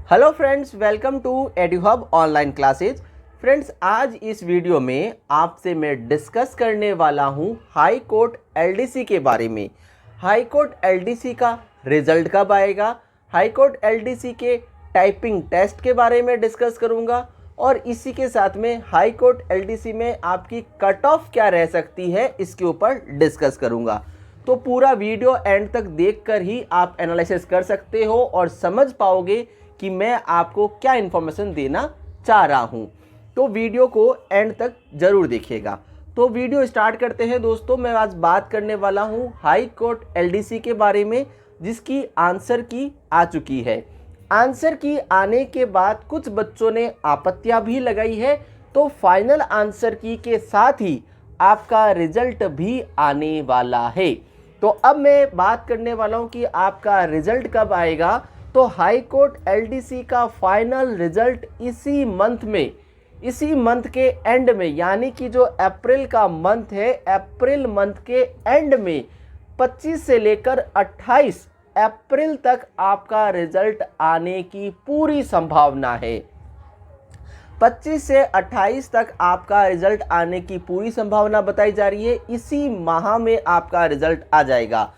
Hello friends, welcome to Eduhub online classes. Friends, आज इस video में आपसे मैं डिस्कस करने वाला हूं हाई कोर्ट एलडीसी के बारे में। हाई कोर्ट एलडीसी का रिजल्ट कब आएगा, हाई कोर्ट एलडीसी के टाइपिंग टेस्ट के बारे में डिस्कस करूंगा और इसी के साथ में हाई कोर्ट एलडीसी में आपकी कट ऑफ क्या रह सकती है इसके ऊपर डिस्कस करूंगा। तो पूरा वीडियो एंड तक देखकर ही आप एनालिसिस कर सकते हो और समझ पाओगे कि मैं आपको क्या इन्फॉर्मेशन देना चाह रहा हूं। तो वीडियो को एंड तक जरूर देखिएगा। तो वीडियो स्टार्ट करते हैं दोस्तों। मैं आज बात करने वाला हूं हाई कोर्ट एलडीसी के बारे में, जिसकी आंसर की आ चुकी है। आंसर की आने के बाद कुछ बच्चों ने आपत्तियां भी लगाई है, तो फाइनल आंसर की के साथ ही आपका रिजल्ट भी आने वाला है। तो अब मैं बात करने वाला हूं कि आपका रिजल्ट कब आएगा। तो हाई कोर्ट एलडीसी का फाइनल रिजल्ट इसी मंथ के एंड में, यानी कि जो अप्रैल का मंथ है, अप्रैल मंथ के एंड में 25 से लेकर 28 अप्रैल तक आपका रिजल्ट आने की पूरी संभावना है। 25 से 28 तक आपका रिजल्ट आने की पूरी संभावना बताई जा रही है। इसी माह में आपका रिजल्ट आ जाएगा।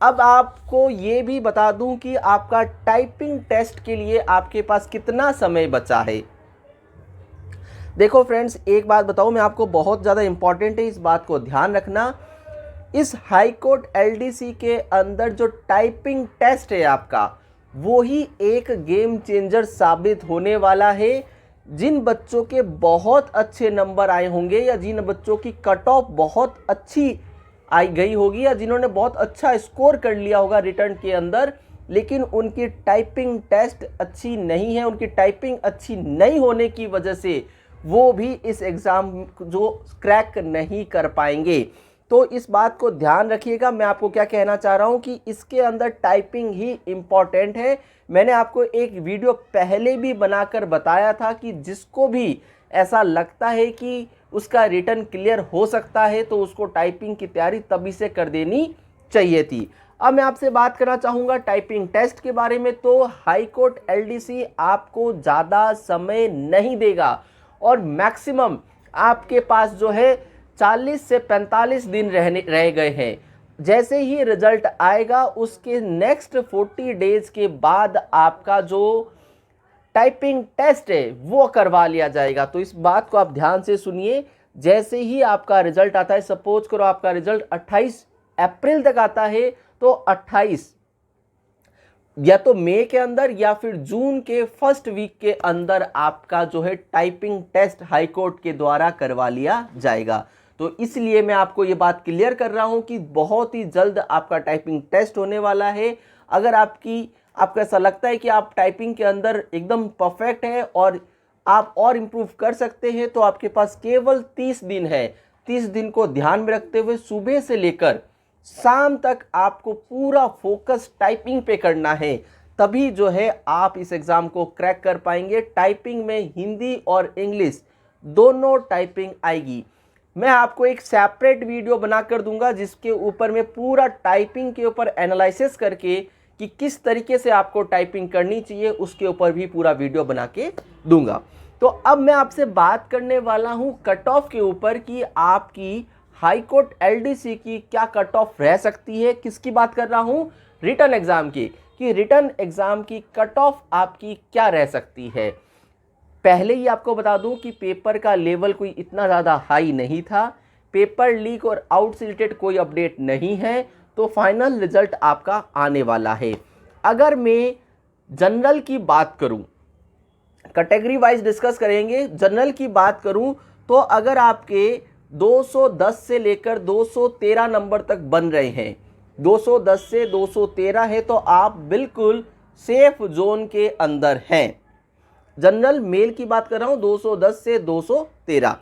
अब आपको ये भी बता दूं कि आपका टाइपिंग टेस्ट के लिए आपके पास कितना समय बचा है। देखो फ्रेंड्स, एक बात बताऊं मैं आपको, बहुत ज़्यादा इंपॉर्टेंट है, इस बात को ध्यान रखना। इस हाई कोर्ट एलडीसी के अंदर जो टाइपिंग टेस्ट है आपका, वो ही एक गेम चेंजर साबित होने वाला है। जिन बच्चों के बहुत अच्छे नंबर आए होंगे या जिन बच्चों की कट ऑफ बहुत अच्छी आई गई होगी या जिन्होंने बहुत अच्छा स्कोर कर लिया होगा रिटर्न के अंदर, लेकिन उनकी टाइपिंग टेस्ट अच्छी नहीं है, उनकी टाइपिंग अच्छी नहीं होने की वजह से वो भी इस एग्ज़ाम जो क्रैक नहीं कर पाएंगे। तो इस बात को ध्यान रखिएगा। मैं आपको क्या कहना चाह रहा हूँ कि इसके अंदर टाइपिंग ही इम्पॉर्टेंट है। मैंने आपको एक वीडियो पहले भी बनाकर बताया था कि जिसको भी ऐसा लगता है कि उसका रिटर्न क्लियर हो सकता है तो उसको टाइपिंग की तैयारी तभी से कर देनी चाहिए थी। अब मैं आपसे बात करना चाहूँगा टाइपिंग टेस्ट के बारे में। तो हाई कोर्ट एलडीसी आपको ज़्यादा समय नहीं देगा और मैक्सिमम आपके पास जो है 40 से 45 दिन रह गए हैं। जैसे ही रिजल्ट आएगा उसके नेक्स्ट 40 डेज के बाद आपका जो टाइपिंग टेस्ट है वो करवा लिया जाएगा। तो इस बात को आप ध्यान से सुनिए। जैसे ही आपका रिजल्ट आता है, सपोज करो आपका रिजल्ट 28 अप्रैल तक आता है, तो 28 या तो मई के अंदर या फिर जून के फर्स्ट वीक के अंदर आपका जो है टाइपिंग टेस्ट हाई कोर्ट के द्वारा करवा लिया जाएगा। तो इसलिए मैं आपको ये बात क्लियर कर रहा हूं कि बहुत ही जल्द आपका टाइपिंग टेस्ट होने वाला है। अगर आपको ऐसा लगता है कि आप टाइपिंग के अंदर एकदम परफेक्ट है और आप और इम्प्रूव कर सकते हैं, तो आपके पास केवल 30 दिन है। 30 दिन को ध्यान में रखते हुए सुबह से लेकर शाम तक आपको पूरा फोकस टाइपिंग पे करना है, तभी जो है आप इस एग्ज़ाम को क्रैक कर पाएंगे। टाइपिंग में हिंदी और इंग्लिश दोनों टाइपिंग आएगी। मैं आपको एक सेपरेट वीडियो बनाकर दूंगा जिसके ऊपर मैं पूरा टाइपिंग के ऊपर एनालिसिस करके कि किस तरीके से आपको टाइपिंग करनी चाहिए उसके ऊपर भी पूरा वीडियो बना के दूंगा। तो अब मैं आपसे बात करने वाला हूं कट ऑफ के ऊपर कि आपकी हाई कोर्ट एलडीसी की क्या कट ऑफ रह सकती है। किसकी बात कर रहा हूं? रिटर्न एग्जाम की, कि रिटर्न एग्जाम की कट ऑफ आपकी क्या रह सकती है। पहले ही आपको बता दूं कि पेपर का लेवल कोई इतना ज़्यादा हाई नहीं था। पेपर लीक और आउट से रिलेटेड कोई अपडेट नहीं है। तो फाइनल रिजल्ट आपका आने वाला है। अगर मैं जनरल की बात करूं, कैटेगरी वाइज डिस्कस करेंगे। जनरल की बात करूं तो अगर आपके 210 से लेकर 213 नंबर तक बन रहे हैं, 210 से 213 है, तो आप बिल्कुल सेफ जोन के अंदर हैं। जनरल मेल की बात कर रहा हूं, 210 से 213।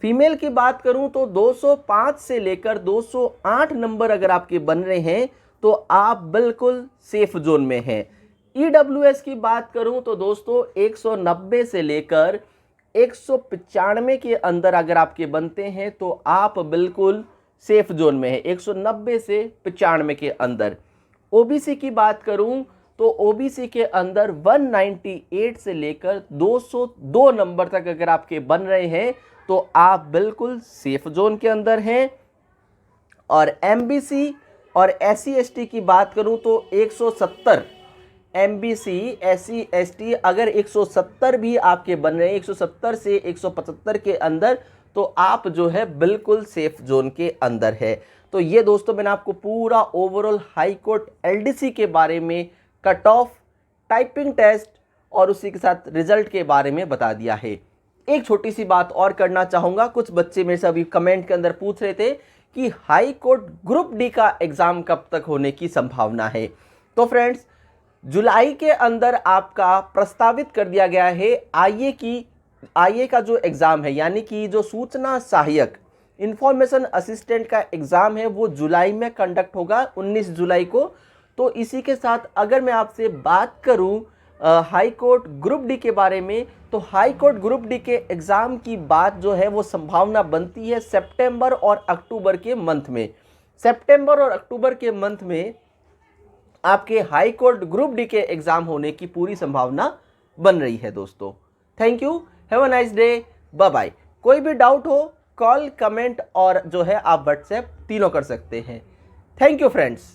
फीमेल की बात करूं तो 205 से लेकर 208 नंबर अगर आपके बन रहे हैं तो आप बिल्कुल सेफ जोन में हैं। ईडब्ल्यूएस की बात करूं तो दोस्तों 190 से लेकर 195 के अंदर अगर आपके बनते हैं तो आप बिल्कुल सेफ जोन में हैं, 190 से 95 के अंदर। ओबीसी की बात करूं तो ओबीसी के अंदर 198 से लेकर 202 नंबर तक अगर आपके बन रहे हैं तो आप बिल्कुल सेफ जोन के अंदर हैं। और एमबीसी और एससी एसटी की बात करूं तो 170 एमबीसी एससी एसटी अगर 170 भी आपके बन रहे हैं, 170 से 175 के अंदर, तो आप जो है बिल्कुल सेफ जोन के अंदर है। तो ये दोस्तों मैंने आपको पूरा ओवरऑल हाई कोर्ट एलडीसी के बारे में, कट ऑफ, टाइपिंग टेस्ट और उसी के साथ रिजल्ट के बारे में बता दिया है। एक छोटी सी बात और करना चाहूँगा, कुछ बच्चे मेरे से अभी कमेंट के अंदर पूछ रहे थे कि हाई कोर्ट ग्रुप डी का एग्ज़ाम कब तक होने की संभावना है। तो फ्रेंड्स, जुलाई के अंदर आपका प्रस्तावित कर दिया गया है आईए का जो एग्ज़ाम है, यानी कि जो सूचना सहायक इंफॉर्मेशन असिस्टेंट का एग्ज़ाम है वो जुलाई में कंडक्ट होगा, 19 जुलाई को। तो इसी के साथ अगर मैं आपसे बात करूं हाई कोर्ट ग्रुप डी के बारे में, तो हाई कोर्ट ग्रुप डी के एग्ज़ाम की बात जो है वो संभावना बनती है सितंबर और अक्टूबर के मंथ में। सितंबर और अक्टूबर के मंथ में आपके हाई कोर्ट ग्रुप डी के एग्ज़ाम होने की पूरी संभावना बन रही है दोस्तों। Thank you, have a nice day, bye bye. कोई भी डाउट हो कॉल, कमेंट और जो है आप व्हाट्सएप तीनों कर सकते हैं। Thank you friends.